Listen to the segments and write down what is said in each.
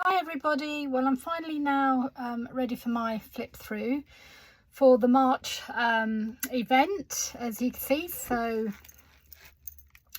Hi everybody, well I'm finally now ready for my flip through for the March event, as you can see. So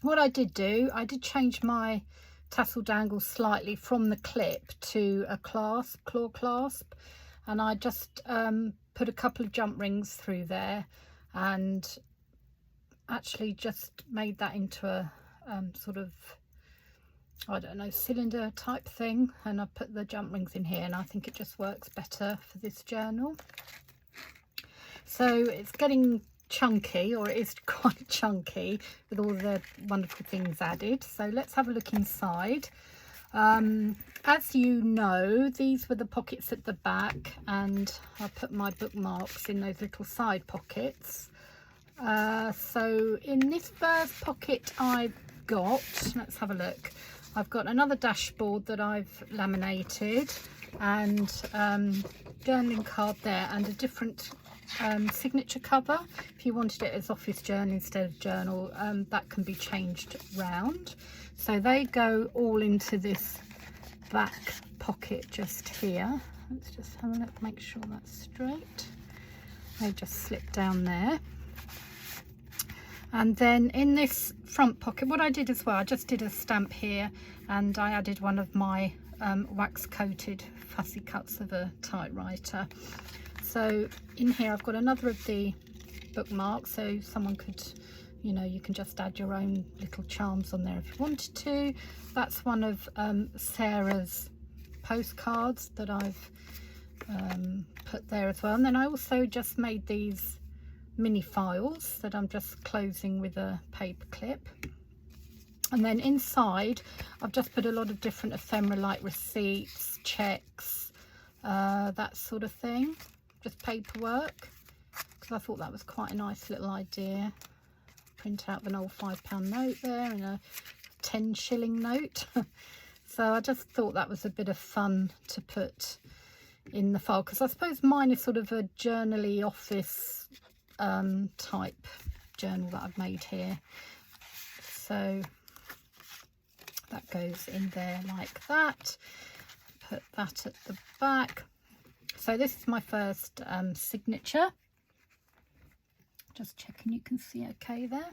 what I did change my tassel dangle slightly from the clip to a claw clasp, and I just put a couple of jump rings through there and actually just made that into a sort of, I don't know, cylinder type thing, and I put the jump rings in here, and I think it just works better for this journal. So it's getting chunky, or it is quite chunky with all the wonderful things added. So let's have a look inside. As you know, these were the pockets at the back, and I put my bookmarks in those little side pockets. So in this first pocket I've got, let's have a look. I've got another dashboard that I've laminated, and journaling card there, and a different signature cover. If you wanted it as office journal instead of journal, that can be changed round. So they go all into this back pocket just here. Let's just have a look, make sure that's straight. They just slip down there. And then in this front pocket, what I did as well, I just did a stamp here, and I added one of my wax coated fussy cuts of a typewriter. So in here I've got another of the bookmarks, so someone could, you know, you can just add your own little charms on there if you wanted to. That's one of Sarah's postcards that I've put there as well. And then I also just made these mini files that I'm just closing with a paper clip. And then inside I've just put a lot of different ephemera, like receipts, checks, that sort of thing, just paperwork, because I thought that was quite a nice little idea. Print out an old £5 note there and a 10-shilling note. So I just thought that was a bit of fun to put in the file, because I suppose mine is sort of a journally office type journal that I've made here. So that goes in there like that. Put that at the back. So this is my first signature. Just checking you can see okay there.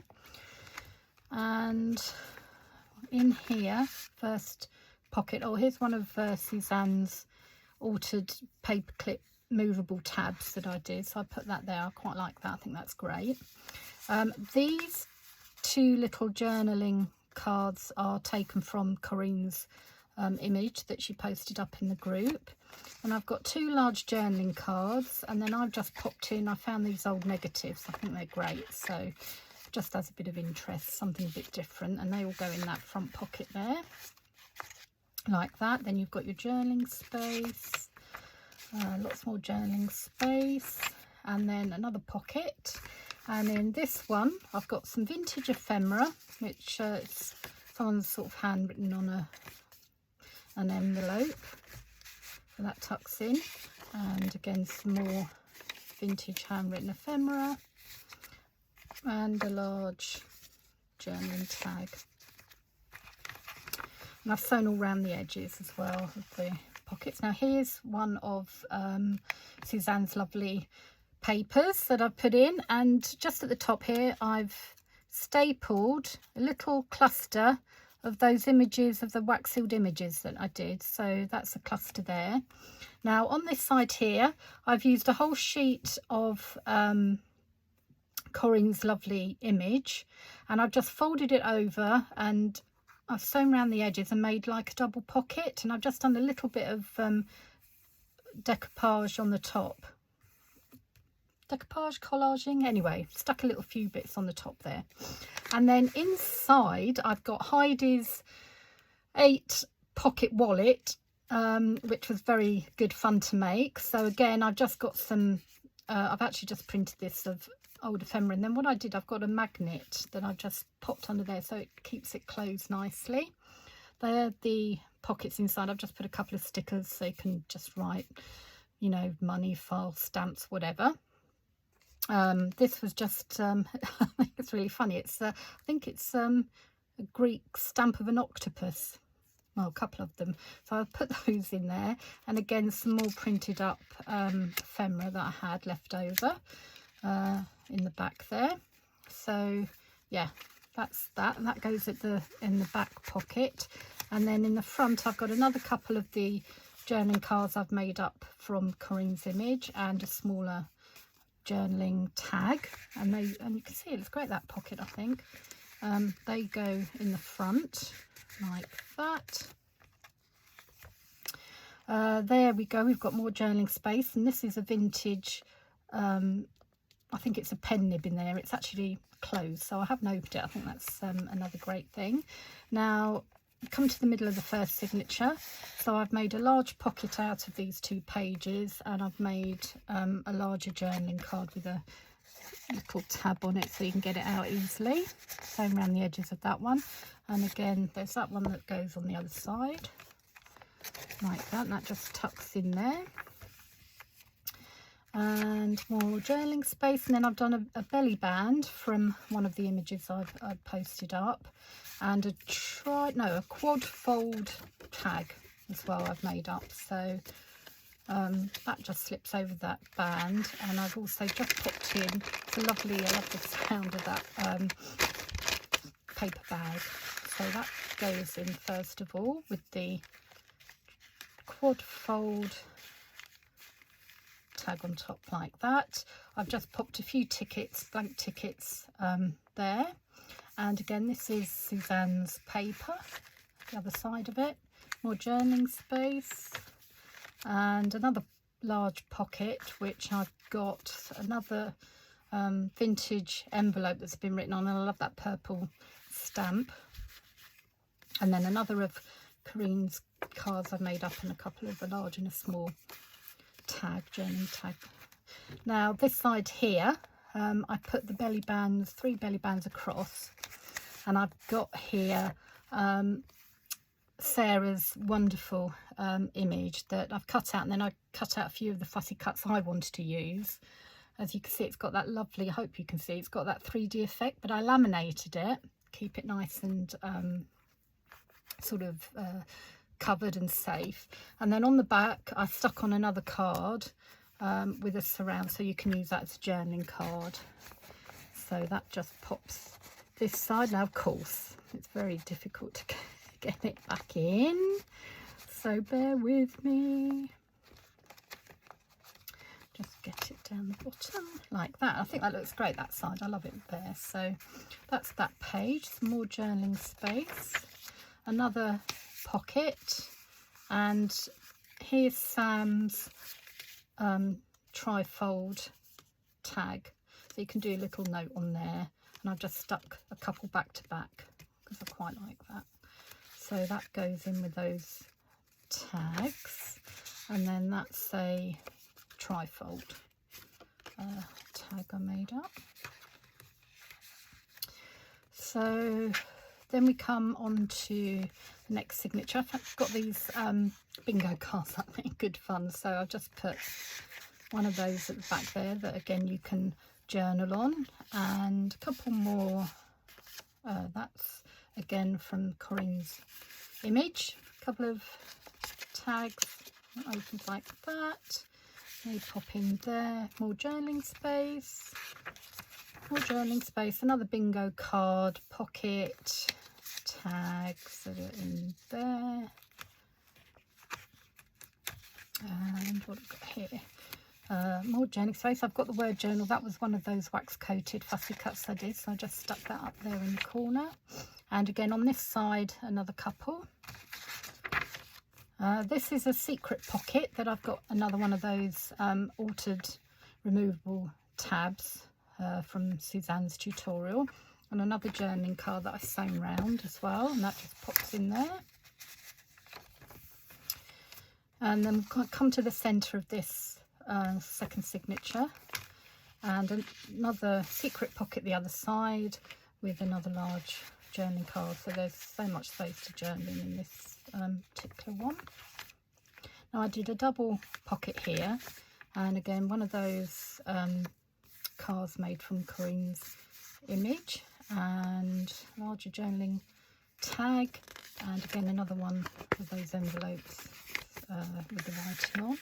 And in here, first pocket, oh, here's one of Suzanne's altered paperclip movable tabs that I did, so I put that there. I quite like that, I think that's great. These two little journaling cards are taken from Corinne's image that she posted up in the group, and I've got two large journaling cards, and then I've just popped in, I found these old negatives, I think they're great, so just as a bit of interest, something a bit different, and they all go in that front pocket there like that. Then you've got your journaling space, lots more journaling space, and then another pocket. And in this one I've got some vintage ephemera, which it's someone's sort of handwritten on an envelope, so that tucks in. And again some more vintage handwritten ephemera, and a large journaling tag. And I've sewn all around the edges as well of the pockets. Now here's one of Suzanne's lovely papers that I've put in, and just at the top here I've stapled a little cluster of those images, of the wax sealed images that I did. So that's a cluster there. Now on this side here I've used a whole sheet of Corinne's lovely image, and I've just folded it over, and I've sewn around the edges and made like a double pocket, and I've just done a little bit of decoupage on the top. Decoupage, collaging, anyway, stuck a little few bits on the top there. And then inside I've got Heidi's 8 pocket wallet, which was very good fun to make. So again, I've just got some, I've actually just printed this of old ephemera, and then what I did, I've got a magnet that I've just popped under there so it keeps it closed nicely. They're the pockets inside. I've just put a couple of stickers so you can just write, you know, money, file, stamps, whatever. This was just I think it's really funny. It's I think it's a Greek stamp of an octopus. well, a couple of them, so I've put those in there, and again some more printed up ephemera that I had left over in the back there. So yeah, that's that, and that goes at in the back pocket. And then in the front I've got another couple of the journaling cards I've made up from Corinne's image, and a smaller journaling tag, and you can see it looks great, that pocket. I think they go in the front like that. There we go, we've got more journaling space, and this is a vintage, I think it's a pen nib in there. It's actually closed, so I haven't opened it. I think that's another great thing. Now come to the middle of the first signature, so I've made a large pocket out of these 2 pages, and I've made a larger journaling card with a little tab on it so you can get it out easily. Same around the edges of that one, and again there's that one that goes on the other side like that, and that just tucks in there. And more journaling space, and then I've done a belly band from one of the images I've posted up, and a quad fold tag as well I've made up, so that just slips over that band. And I've also just popped in, it's lovely, I love the sound of that paper bag, so that goes in first of all with the quad fold tag on top like that. I've just popped a few tickets, blank tickets there, and again this is Suzanne's paper, the other side of it. More journaling space, and another large pocket which I've got another vintage envelope that's been written on, and I love that purple stamp. And then another of Corinne's cards I've made up, and a couple of a large and a small tag, journaling tag. Now this side here, I put the belly bands, 3 belly bands across, and I've got here Sarah's wonderful image that I've cut out, and then I cut out a few of the fussy cuts I wanted to use. As you can see, it's got that lovely, I hope you can see, it's got that 3D effect, but I laminated it, keep it nice and sort of covered and safe. And then on the back I stuck on another card with a surround, so you can use that as a journaling card. So that just pops this side. Now of course it's very difficult to get it back in, so bear with me. Just get it down the bottom like that. I think that looks great, that side, I love it there. So that's that page. Some more journaling space, another pocket, and here's Sam's trifold tag, so you can do a little note on there, and I've just stuck a couple back to back because I quite like that. So that goes in with those tags, and then that's a trifold tag I made up. So then we come on to the next signature. I've got these bingo cards that make good fun, so I've just put one of those at the back there that again you can journal on, and a couple more, that's again from Corinne's image, a couple of tags opens like that. They pop in there, more journaling space, another bingo card, pocket, tags that are in there. And what I've got here, more journaling space. I've got the word journal, that was one of those wax coated fussy cuts I did, so I just stuck that up there in the corner. And again on this side another couple. This is a secret pocket that I've got another one of those altered removable tabs from Suzanne's tutorial, and another journaling card that I sewn round as well, and that just pops in there. And then we've come to the centre of this second signature, and another secret pocket the other side with another large journaling card. So there's so much space to journal in this particular one. Now I did a double pocket here, and again one of those cards made from Corinne's image, and larger journaling tag, and again another one of those envelopes with the writing on.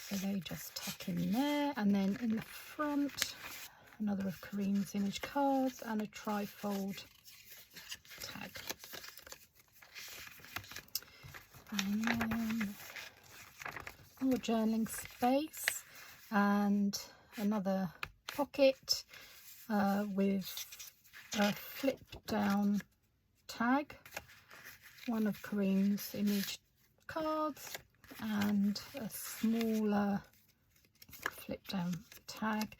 So they just tuck in there, and then in the front another of Kareem's image cards and a trifold tag. And then more journaling space and another pocket with a flip down tag, one of Kareem's image cards and a smaller flip down tag.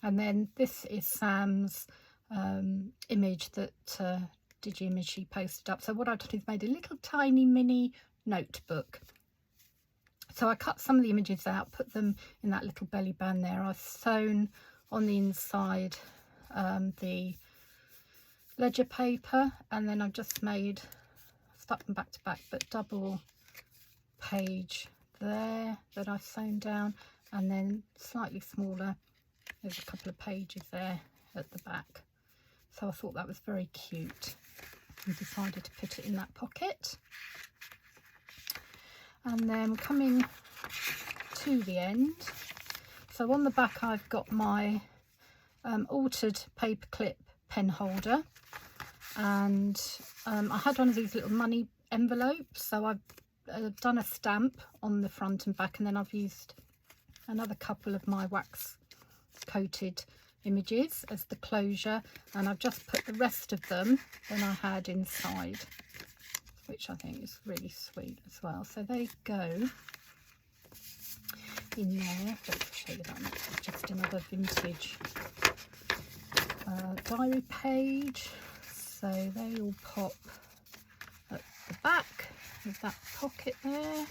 And then this is Sam's image that Digi she posted up. So what I've done is made a little tiny mini notebook. So I cut some of the images out, put them in that little belly band there. I've sewn on the inside the ledger paper, and then I've just stuck them back to back, but double page there that I've sewn down, and then slightly smaller, there's a couple of pages there at the back. So I thought that was very cute and decided to put it in that pocket. And then coming to the end, so on the back I've got my altered paperclip pen holder, and I had one of these little money envelopes, so I've done a stamp on the front and back, and then I've used another couple of my wax coated images as the closure, and I've just put the rest of them that I had inside, which I think is really sweet as well. So they go in there. Let's show you that next. It's just another vintage diary page. So they all pop at the back with that pocket there.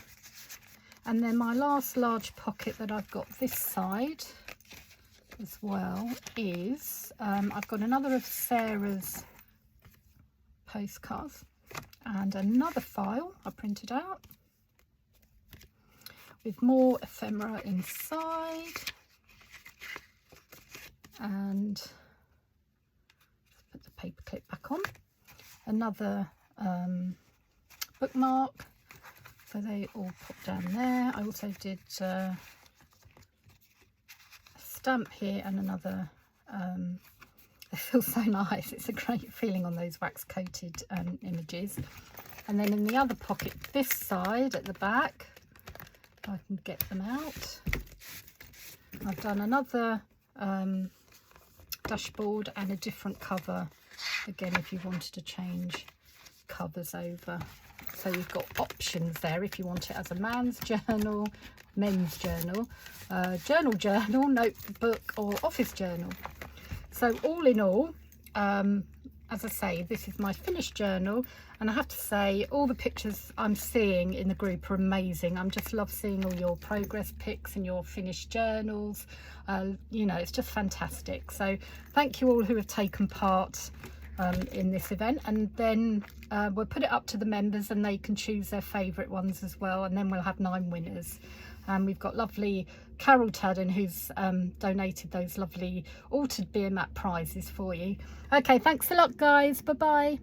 And then my last large pocket that I've got this side as well is I've got another of Sarah's postcards and another file I printed out with more ephemera inside, and put the paper clip back on, another bookmark, so they all pop down there. I also did a stamp here and another, they feel so nice, it's a great feeling on those wax coated images. And then in the other pocket this side at the back, if I can get them out, I've done another dashboard and a different cover, again if you wanted to change covers over. So you've got options there if you want it as a man's journal, men's journal, journal, notebook or office journal. So all in all, as I say, this is my finished journal, and I have to say all the pictures I'm seeing in the group are amazing. I just love seeing all your progress pics and your finished journals. You know, it's just fantastic. So thank you all who have taken part in this event, and then we'll put it up to the members and they can choose their favourite ones as well, and then we'll have 9 winners. And we've got lovely Carol Tadden who's donated those lovely altered beer mat prizes for you. Okay, thanks a lot guys, bye bye.